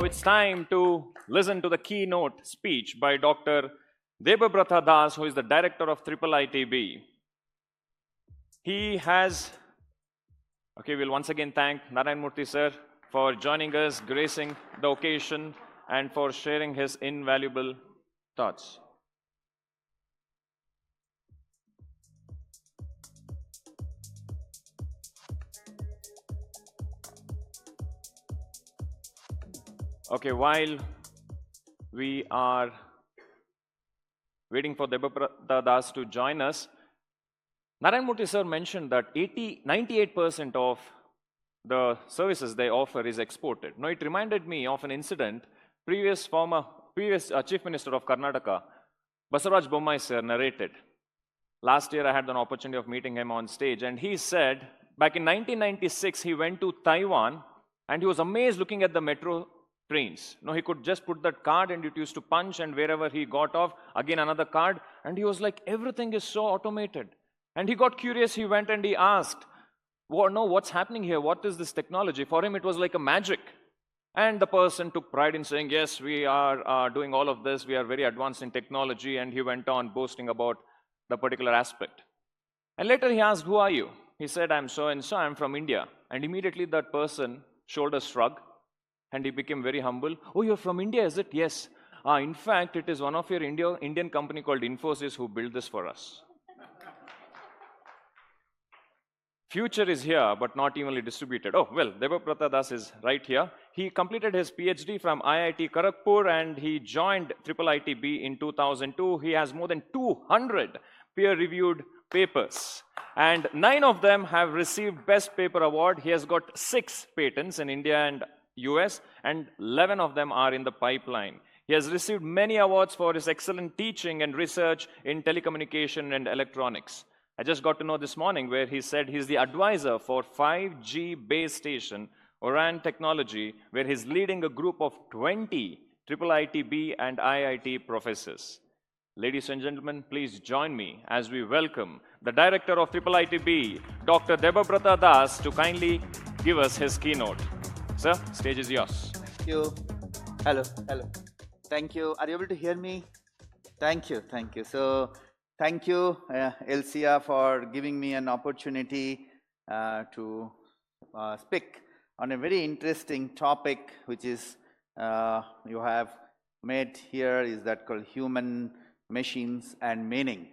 Now it's time to listen to the keynote speech by Dr. Debabrata Das, who is the director of IIIT-B. He has, we'll once again thank Narayan Murthy sir for joining us, gracing the occasion, and for sharing his invaluable thoughts. Okay, while we are waiting for Debabrata Das to join us, Narayan Murthy sir mentioned that 98% of the services they offer is exported. Now, it reminded me of an incident previous Chief Minister of Karnataka, Basavaraj Bommai sir, narrated. Last year, I had an opportunity of meeting him on stage, and he said back in 1996, he went to Taiwan, and he was amazed looking at the metro trains. No, he could just put that card and it used to punch, and wherever he got off, again another card, and he was like, everything is so automated. And he got curious, he went and he asked, what's happening here? What is this technology? For him, it was like a magic. And the person took pride in saying, yes, we are doing all of this, we are very advanced in technology, and he went on boasting about the particular aspect. And later he asked, who are you? He said, I'm so-and-so, I'm from India. And immediately that person shoulders shrugged, and he became very humble. Oh, you're from India, is it? Yes. In fact, it is one of your Indian company called Infosys who built this for us. Future is here, but not evenly distributed. Oh, well, Debabrata Das is right here. He completed his PhD from IIT Kharagpur, and he joined IIIT-B in 2002. He has more than 200 peer-reviewed papers, and 9 of them have received Best Paper Award. He has got 6 patents in India and US, and 11 of them are in the pipeline. He has received many awards for his excellent teaching and research in telecommunication and electronics. I just got to know this morning where he said he's the advisor for 5G base station Oran technology, where he's leading a group of 20 IIIT-B and IIT professors. Ladies and gentlemen, please join me as we welcome the director of IIIT-B, Dr. Debabrata Das, to kindly give us his keynote. Sir, stage is yours. Thank you. Hello. Thank you. Are you able to hear me? Thank you. So, thank you, ELCIA, for giving me an opportunity to speak on a very interesting topic, which is you have made here, is that called human, machines, and meaning.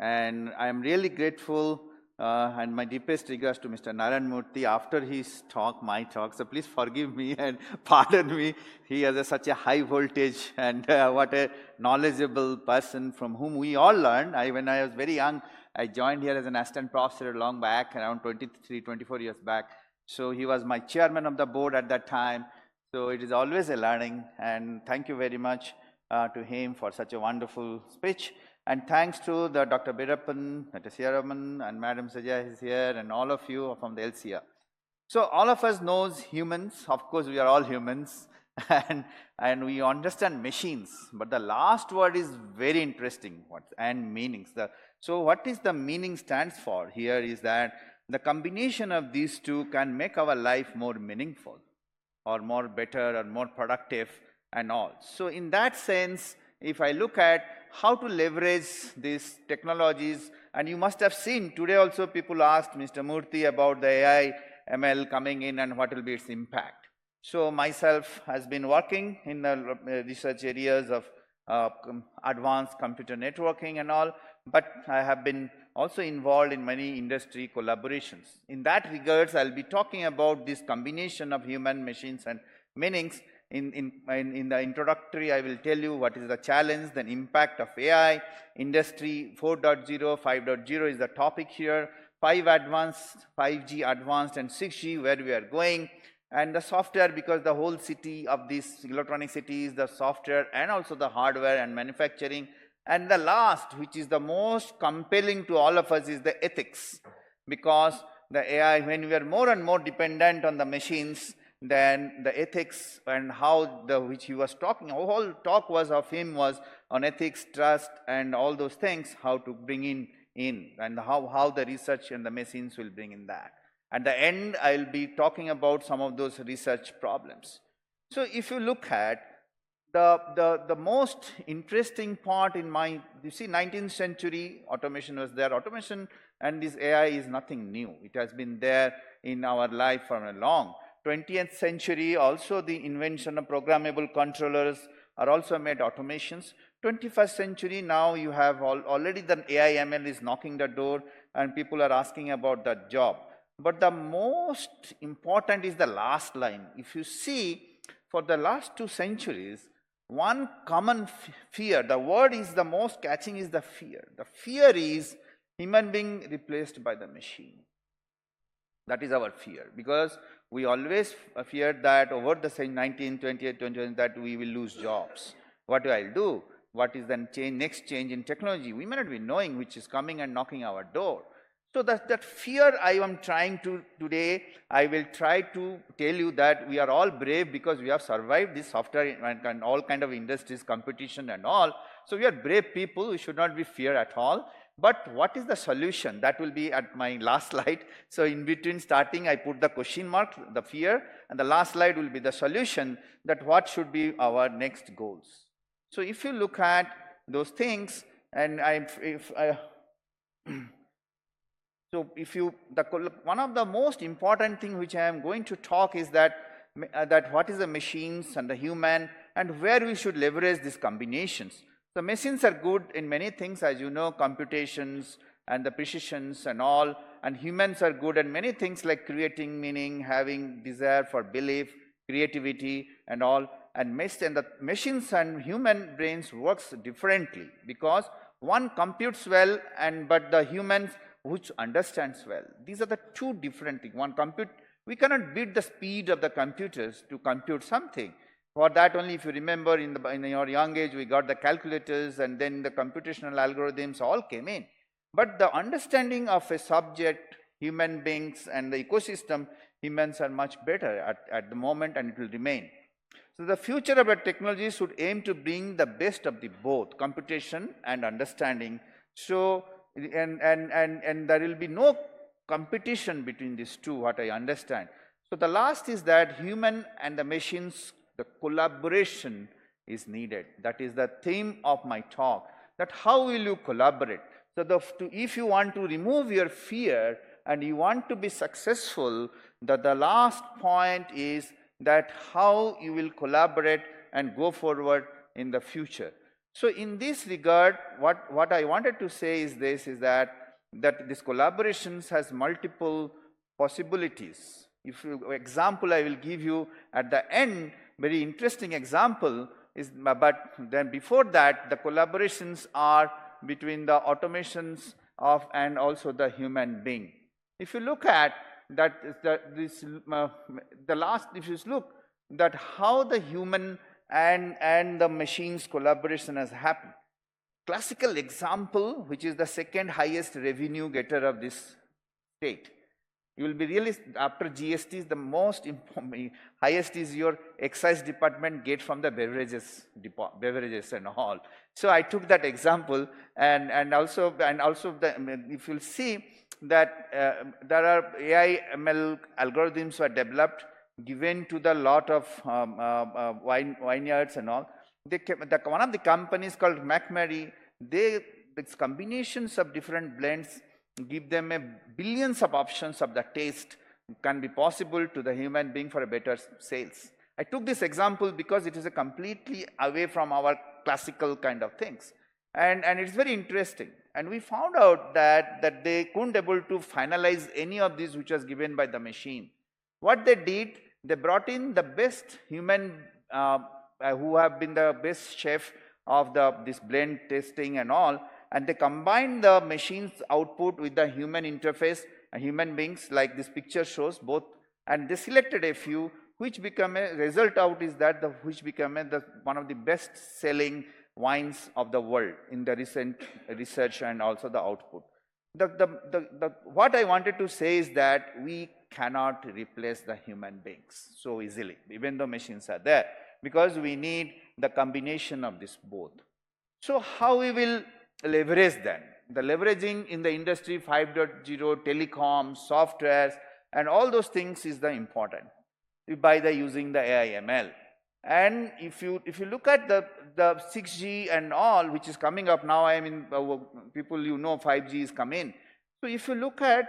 And I am really grateful, and my deepest regards to Mr. Narayan Murthy after his talk, my talk. So please forgive me and pardon me. He has such a high voltage, and what a knowledgeable person from whom we all learned. When I was very young, I joined here as an assistant professor long back, around 23, 24 years back. So he was my chairman of the board at that time. So it is always a learning, and thank you very much to him for such a wonderful speech. And thanks to the Dr. Birapan, Dr. Siraman, and Madam Sajja is here, and all of you from the ELCIA. So all of us knows humans. Of course, we are all humans, and we understand machines. But the last word is very interesting, and meanings. So what is the meaning stands for here is that the combination of these two can make our life more meaningful, or more better, or more productive, and all. So in that sense, if I look at how to leverage these technologies, and you must have seen today also people asked Mr. Murthy about the AI ML coming in and what will be its impact. So myself has been working in the research areas of advanced computer networking and all, but I have been also involved in many industry collaborations. In that regards, I'll be talking about this combination of human, machines, and meanings. In the introductory, I will tell you what is the challenge, the impact of AI, Industry 4.0, 5.0 is the topic here, 5G advanced, and 6G, where we are going, and the software, because the whole city of these electronic cities, the software and also the hardware and manufacturing. And the last, which is the most compelling to all of us, is the ethics, because the AI, when we are more and more dependent on the machines, then the ethics and how which he was talking, whole talk was of him was on ethics, trust, and all those things, how to bring in and how the research and the machines will bring in that. At the end, I'll be talking about some of those research problems. So if you look at the most interesting part in my, you see 19th century automation was there. Automation and this AI is nothing new. It has been there in our life for a long. 20th century also the invention of programmable controllers are also made automations. 21st century now you have already the AI ML is knocking the door and people are asking about that job. But the most important is the last line. If you see for the last 2 centuries, one common fear, the word is the most catching is the fear. The fear is human being replaced by the machine. That is our fear, because we always feared that over the say 19, 20, 21 that we will lose jobs. What do I do? What is the next change in technology? We may not be knowing which is coming and knocking our door. So that fear I am trying to today, I will try to tell you that we are all brave because we have survived this software and all kind of industries, competition and all. So we are brave people, we should not be fear at all. But what is the solution? That will be at my last slide. So in between starting, I put the question mark, the fear, and the last slide will be the solution, that what should be our next goals. So if you look at those things, and one of the most important thing which I am going to talk is that what is the machines and the human and where we should leverage these combinations. The machines are good in many things, as you know, computations and the precisions and all, and humans are good at many things like creating meaning, having desire for belief, creativity and all, and the machines and human brains works differently because one computes well but the humans which understands well. These are the two different things. We cannot beat the speed of the computers to compute something. For that only, if you remember in your young age, we got the calculators and then the computational algorithms all came in. But the understanding of a subject, human beings and the ecosystem, humans are much better at the moment, and it will remain. So the future of the technology should aim to bring the best of the both, computation and understanding. So, and there will be no competition between these two, what I understand. So the last is that human and the machines, the collaboration is needed. That is the theme of my talk, that how will you collaborate? So if you want to remove your fear and you want to be successful, the last point is that how you will collaborate and go forward in the future. So in this regard, what I wanted to say is this, is that this collaborations has multiple possibilities. Example I will give you at the end, very interesting example is, but then before that, the collaborations are between the automations of and also the human being. If you look at that, if you look that how the human and the machines collaboration has happened. Classical example, which is the second highest revenue getter of this state. You will be really, after GST is the most highest is your excise department get from the beverages and all. So I took that example, and also if you'll see that there are AI ML algorithms were developed, given to the lot of vineyards and all. One of the companies called McMurray, it's combinations of different blends give them billions of options of the taste can be possible to the human being for a better sales. I took this example because it is a completely away from our classical kind of things, and it's very interesting. And we found out that they couldn't able to finalize any of these which was given by the machine. What they did, they brought in the best human who have been the best chef of this blend testing and all, and they combined the machine's output with the human interface, human beings, like this picture shows both, and they selected a few which become a result out is that which became one of the best selling wines of the world in the recent research and also the output. What I wanted to say is that we cannot replace the human beings so easily, even though machines are there, because we need the combination of this both. So how we will leverage them? The leveraging in the industry 5.0, telecom, softwares, and all those things is the important by using the AI ML. And if you look at the 6G and all, which is coming up now, I mean, people 5G is coming. So if you look at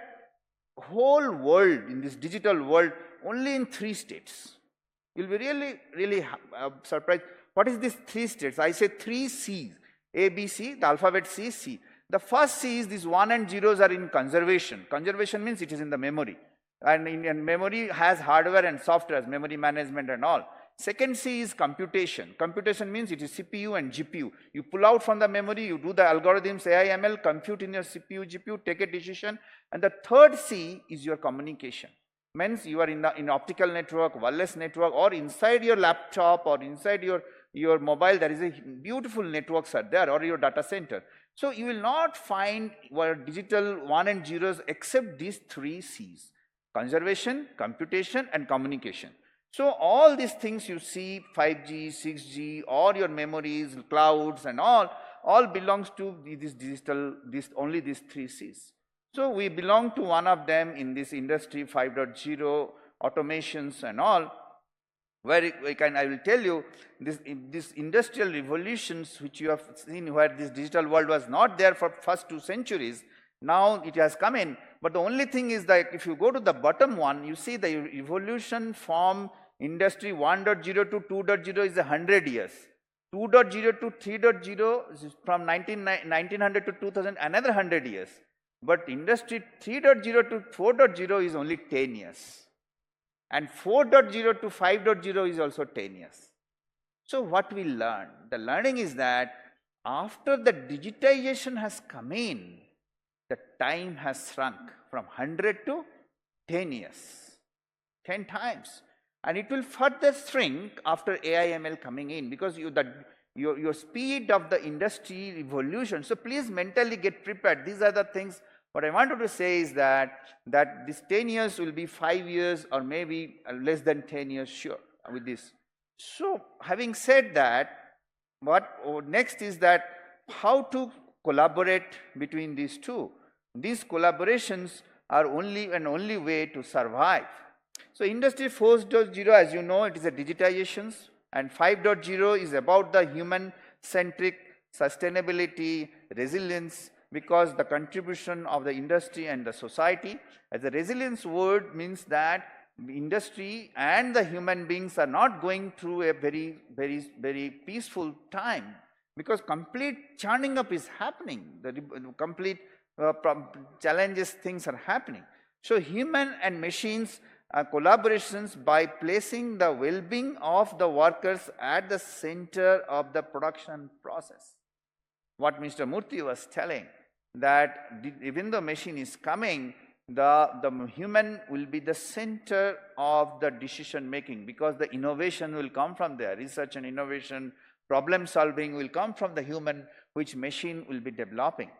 whole world in this digital world, only in 3 states, you'll be really surprised. What is these 3 states? I say 3 C's, A, B, C, the alphabet C, C. The first C is these 1 and 0s are in conservation. Conservation means it is in the memory. And memory has hardware and software, memory management and all. Second C is computation. Computation means it is CPU and GPU. You pull out from the memory, you do the algorithms, AI, ML, compute in your CPU, GPU, take a decision. And the third C is your communication. Means you are in optical network, wireless network, or inside your laptop or inside your mobile, there is a beautiful networks are there, or your data center. So you will not find digital 1 and 0s except these 3 C's: conservation, computation, and communication. So all these things you see, 5G, 6G, or your memories, clouds, and all belongs to this digital, only these 3 C's. So we belong to one of them in this industry 5.0, automations and all, where I will tell you, this industrial revolutions which you have seen, where this digital world was not there for first 2 centuries, now it has come in. But the only thing is that if you go to the bottom one, you see the evolution from industry 1.0 to 2.0 is 100 years. 2.0 to 3.0 is from 1900 to 2000, another 100 years. But industry 3.0 to 4.0 is only 10 years. And 4.0 to 5.0 is also 10 years. So what we learn? The learning is that after the digitization has come in, the time has shrunk from 100 to 10 years, 10 times. And it will further shrink after AI ML coming in, because your speed of the industry evolution. So please mentally get prepared. These are the things. What I wanted to say is that this 10 years will be 5 years or maybe less than 10 years, sure, with this. So having said that, what next is that how to collaborate between these two. These collaborations are only way to survive. So industry 4.0, as you know, it is a digitizations, and 5.0 is about the human-centric sustainability, resilience, because the contribution of the industry and the society. As a resilience word means that the industry and the human beings are not going through a very peaceful time, because complete churning up is happening. The complete challenges, things are happening. So human and machines collaborations by placing the well-being of the workers at the center of the production process. What Mr. Murthy was telling, that even the machine is coming, the human will be the center of the decision making, because the innovation will come from there. Research and innovation, problem solving will come from the human, which machine will be developing.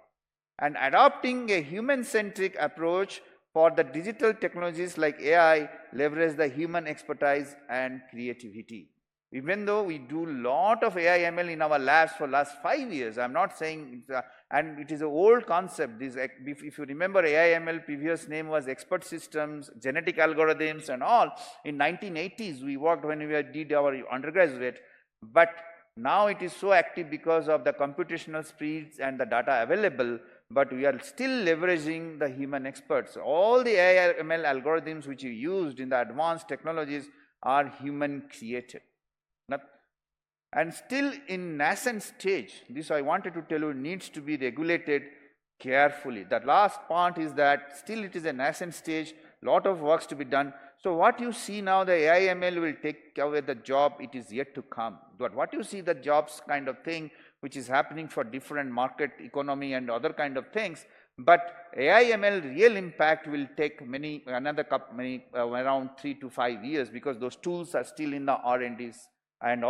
And adopting a human-centric approach for the digital technologies like AI leverage the human expertise and creativity. Even though we do a lot of AI ML in our labs for last 5 years, I'm not saying, and it is an old concept. If you remember, AI ML previous name was expert systems, genetic algorithms and all. In 1980s we worked when we did our undergraduate, but now it is so active because of the computational speeds and the data available. But we are still leveraging the human experts. All the AI ML algorithms which you used in the advanced technologies are human created. And still in nascent stage, this I wanted to tell you, needs to be regulated carefully. The last part is that still it is a nascent stage, lot of works to be done. So what you see now, the AI ML will take away the job, it is yet to come. But what you see, the jobs kind of thing, which is happening for different market economy and other kind of things. But AI ML real impact will take around 3 to 5 years, because those tools are still in the R&Ds. And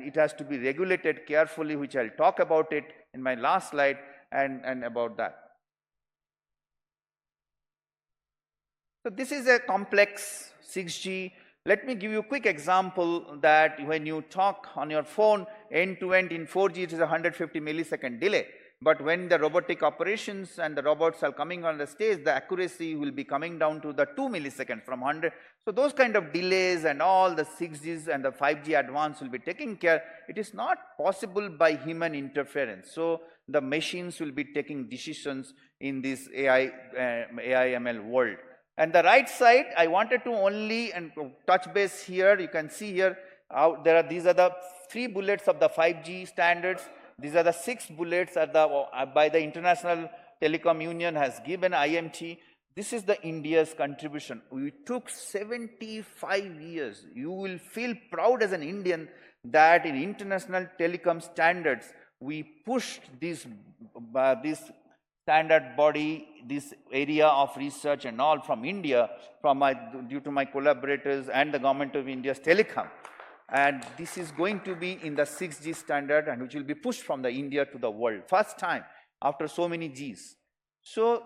it has to be regulated carefully, which I'll talk about it in my last slide and about that. So this is a complex 6G. Let me give you a quick example that when you talk on your phone end to end in 4G, it is a 150 millisecond delay. But when the robotic operations and the robots are coming on the stage, the accuracy will be coming down to the 2 milliseconds from 100. So those kind of delays and all the 6Gs and the 5G advance will be taken care. It is not possible by human interference. So the machines will be taking decisions in this AI ML world. And the right side, I wanted to only touch base here. You can see here, these are the 3 bullets of the 5G standards. These are the 6 bullets by the International Telecom Union has given IMT. This is the India's contribution. We took 75 years. You will feel proud as an Indian that in international telecom standards, we pushed this standard body, this area of research and all from India, due to my collaborators and the Government of India's telecom. And this is going to be in the 6G standard, and which will be pushed from the India to the world. First time after so many Gs. So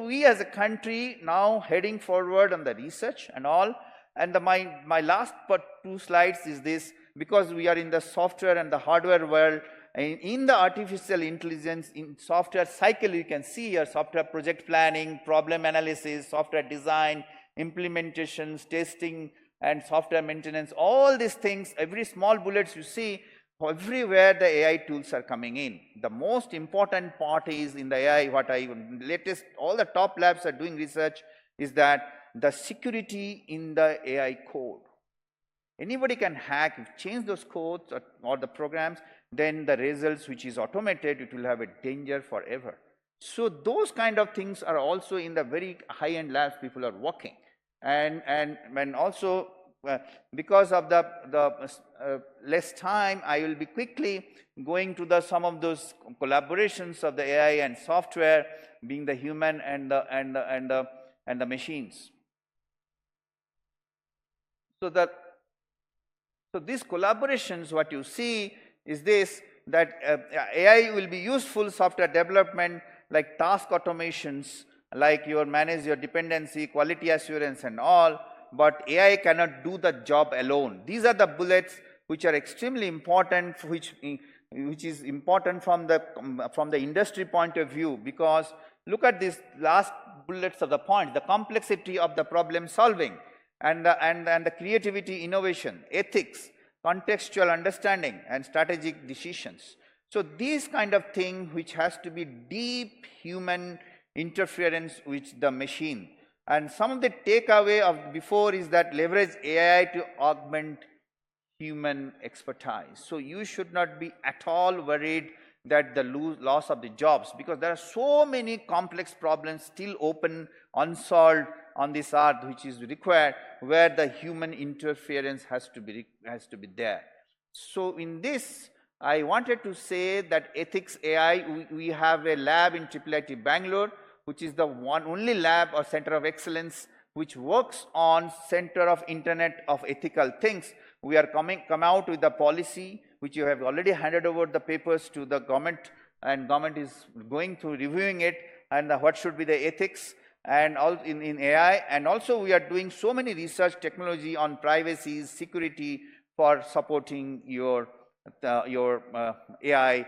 we as a country now heading forward on the research and all. And my last 2 slides is this, because we are in the software and the hardware world. In the artificial intelligence, in software cycle, you can see here software project planning, problem analysis, software design, implementations, testing, and software maintenance, all these things, every small bullets you see, everywhere the AI tools are coming in. The most important part is in the AI, all the top labs are doing research, is that the security in the AI code. Anybody can hack, change those codes or the programs, then the results which is automated, it will have a danger forever. So those kind of things are also in the very high-end labs people are working. And also, because of the less time, I will be quickly going to some of those collaborations of the AI and software, being the human and the machines. So these collaborations, what you see is this, that AI will be useful software development, like task automations, like manage your dependency, quality assurance and all, but AI cannot do the job alone. These are the bullets which are extremely important, which is important from the industry point of view, because look at these last bullets of the point, the complexity of the problem solving, and the creativity, innovation, ethics, contextual understanding, and strategic decisions. So these kind of thing which has to be deep human interference with the machine. And some of the takeaway of before is that leverage AI to augment human expertise. So you should not be at all worried that the loss of the jobs, because there are so many complex problems still open, unsolved on this earth, which is required, where the human interference has to be there. So in this, I wanted to say that ethics AI, we have a lab in IIIT Bangalore, which is the only lab or center of excellence which works on center of Internet of ethical things. We are come out with the policy, which you have already handed over the papers to the government, and government is going through reviewing it, and what should be the ethics and all in AI. And also we are doing so many research technology on privacy, security, for supporting your AI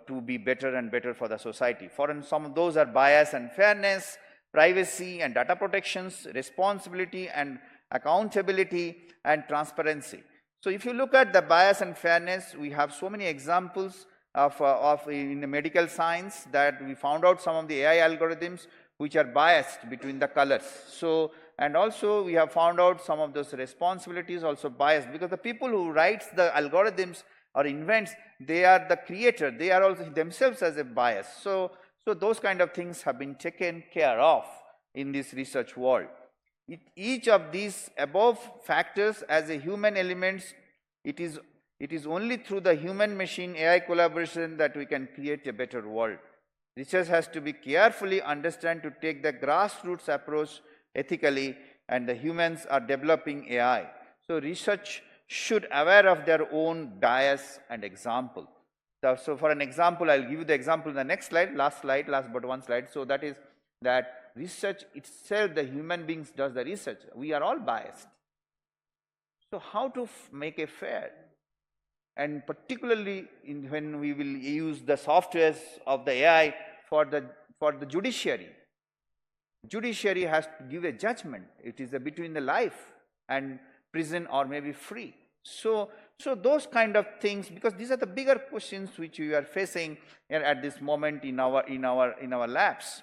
to be better and better for the society. Some of those are bias and fairness, privacy and data protections, responsibility and accountability, and transparency. So if you look at the bias and fairness, we have so many examples of in the medical science that we found out some of the AI algorithms which are biased between the colors. So, and also we have found out some of those responsibilities also biased, because the people who writes the algorithms or invents, they are the creator, they are also themselves as a bias. So those kind of things have been taken care of in this research world. Each of these above factors as a human elements, it is only through the human-machine AI collaboration that we can create a better world. Research has to be carefully understand to take the grassroots approach ethically, and the humans are developing AI. So research should aware of their own bias and example. So for an example, I'll give you the example in the next slide, last but one slide. So that is that research itself, the human beings does the research. We are all biased. So how to make it fair? and particularly when we will use the softwares of the AI for the judiciary. Judiciary has to give a judgment. It is between the life and prison or maybe free. So those kind of things, because these are the bigger questions which we are facing at this moment in our labs.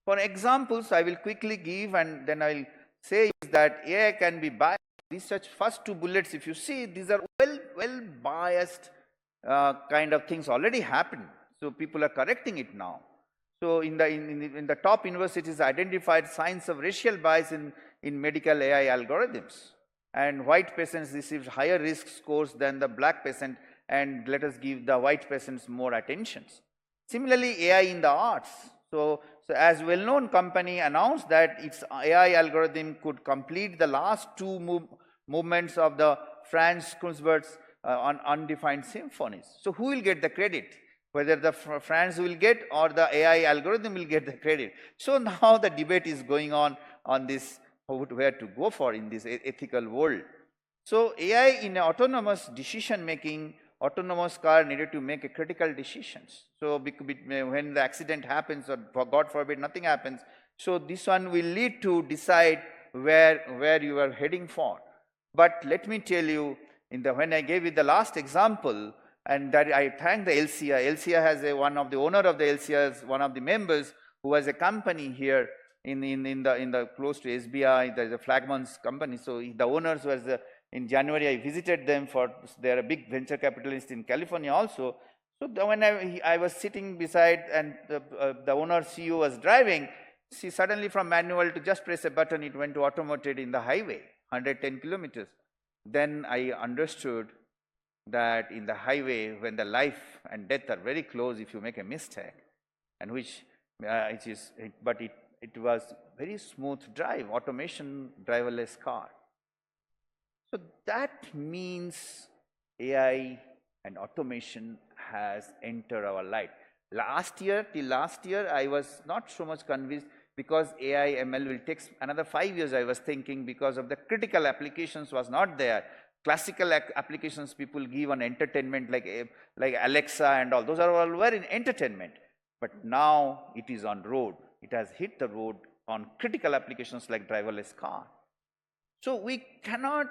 For examples, I will quickly give, and then I will say is that AI can be biased. These such first two bullets, if you see, these are well biased kind of things already happened. So people are correcting it now. So in the top universities identified signs of racial bias in medical AI algorithms. And white patients received higher risk scores than the black patient, and let us give the white patients more attention. Similarly, AI in the arts. So as well-known company announced that its AI algorithm could complete the last two movements of the Franz Schubert undefined symphonies. So who will get the credit? Whether the Franz will get or the AI algorithm will get the credit. So now the debate is going on this, where to go for in this ethical world. So AI in autonomous decision making, autonomous car needed to make critical decisions. So when the accident happens, or God forbid nothing happens, so this one will lead to decide where you are heading for. But let me tell you, when I gave you the last example, and that I thank the ELCIA. ELCIA has one of the owner of the ELCIA, one of the members who has a company here in the close to SBI. There is a Flagman's company. So the owners was in January. I visited them they are a big venture capitalist in California also. So when I was sitting beside, and the owner CEO was driving, see, suddenly from manual to just press a button, it went to automated in the highway, 110 kilometers. Then I understood that in the highway, when the life and death are very close, if you make a mistake, and but it was very smooth drive, automation, driverless car. So that means AI and automation has entered our life. Till last year, I was not so much convinced, because AI, ML will take another 5 years, I was thinking, because of the critical applications was not there. Classical applications people give on entertainment, like Alexa and all, those are all were in entertainment. But now it is on road. It has hit the road on critical applications like driverless car. So we cannot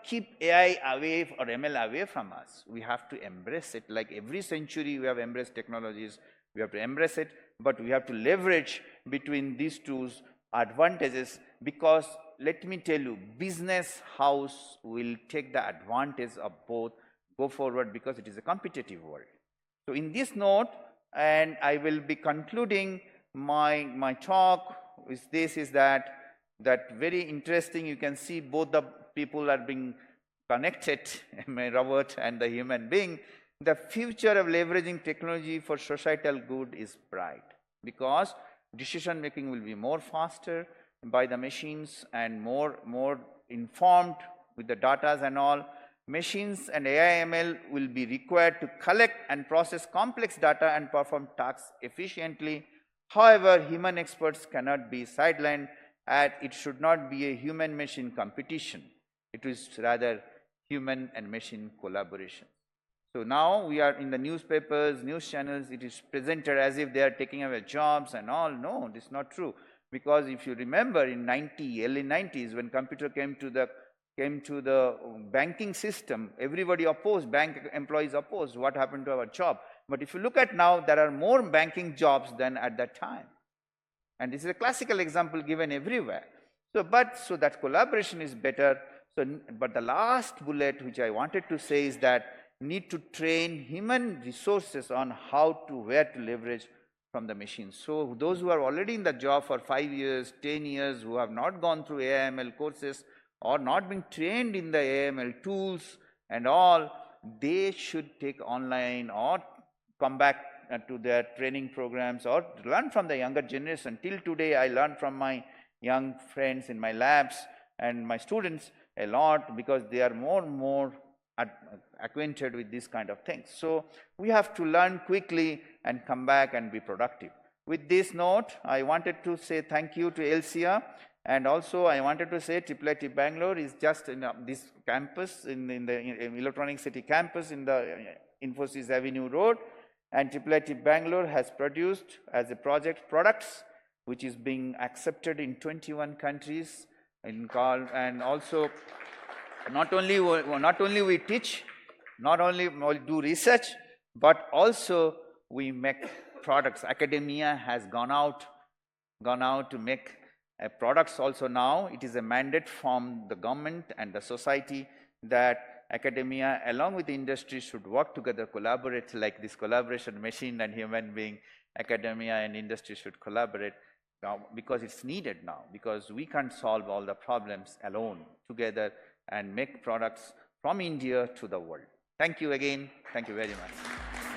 keep AI away or ML away from us. We have to embrace it. Like every century we have embraced technologies, we have to embrace it, but we have to leverage between these two advantages, because let me tell you, business house will take the advantage of both, go forward, because it is a competitive world. So in this note, and I will be concluding my talk with this, is that very interesting. You can see both the people are being connected, my robot and the human being. The future of leveraging technology for societal good is bright, because decision making will be more faster by the machines and more informed with the data and all. Machines and AI ML will be required to collect and process complex data and perform tasks efficiently. However, human experts cannot be sidelined, and it should not be a human-machine competition. It is rather human and machine collaboration. So now we are in the newspapers, news channels, it is presented as if they are taking away jobs and all. No, this is not true. Because if you remember in early 90s, when computer came to the banking system, everybody opposed, bank employees opposed. What happened to our job? But if you look at now, there are more banking jobs than at that time. And this is a classical example given everywhere. So that collaboration is better. But the last bullet which I wanted to say is that need to train human resources on where to leverage from the machines. So those who are already in the job for 5 years, 10 years, who have not gone through AIML courses or not been trained in the AIML tools and all, they should take online or come back to their training programs or learn from the younger generation. Till today, I learned from my young friends in my labs and my students a lot, because they are more and more acquainted with this kind of things. So we have to learn quickly and come back and be productive. With this note, I wanted to say thank you to ELCIA And also I wanted to say IIIT Bangalore is just in this campus, in the Electronic City campus in the Infosys Avenue Road. And IIIT Bangalore has produced as a project products which is being accepted in 21 countries and also not only we teach, not only do research, but also we make products. Academia has gone out to make products also now. It is a mandate from the government and the society that academia along with the industry should work together, collaborate, like this collaboration machine and human being. Academia and industry should collaborate now because it's needed now, because we can't solve all the problems alone. Together and make products from India to the world. Thank you again. Thank you very much.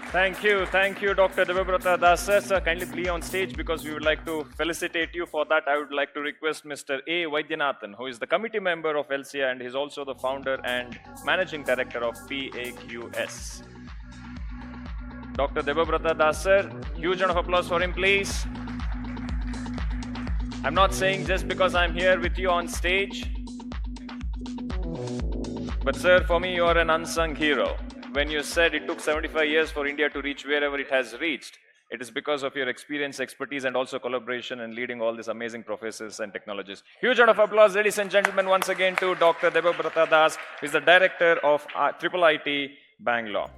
Thank you, Dr. Debabrata Das. Sir, kindly be on stage because we would like to felicitate you for that. I would like to request Mr. A. Vaidyanathan, who is the committee member of ELCIA and is also the founder and managing director of PAQS. Dr. Debabrata Das, sir, huge round of applause for him, please. I'm not saying just because I'm here with you on stage, but sir, for me, you are an unsung hero. When you said it took 75 years for India to reach wherever it has reached, it is because of your experience, expertise, and also collaboration and leading all these amazing professors and technologists. Huge round of applause, ladies and gentlemen, once again to Dr. Debabrata Das, who is the director of IIIT Bangalore.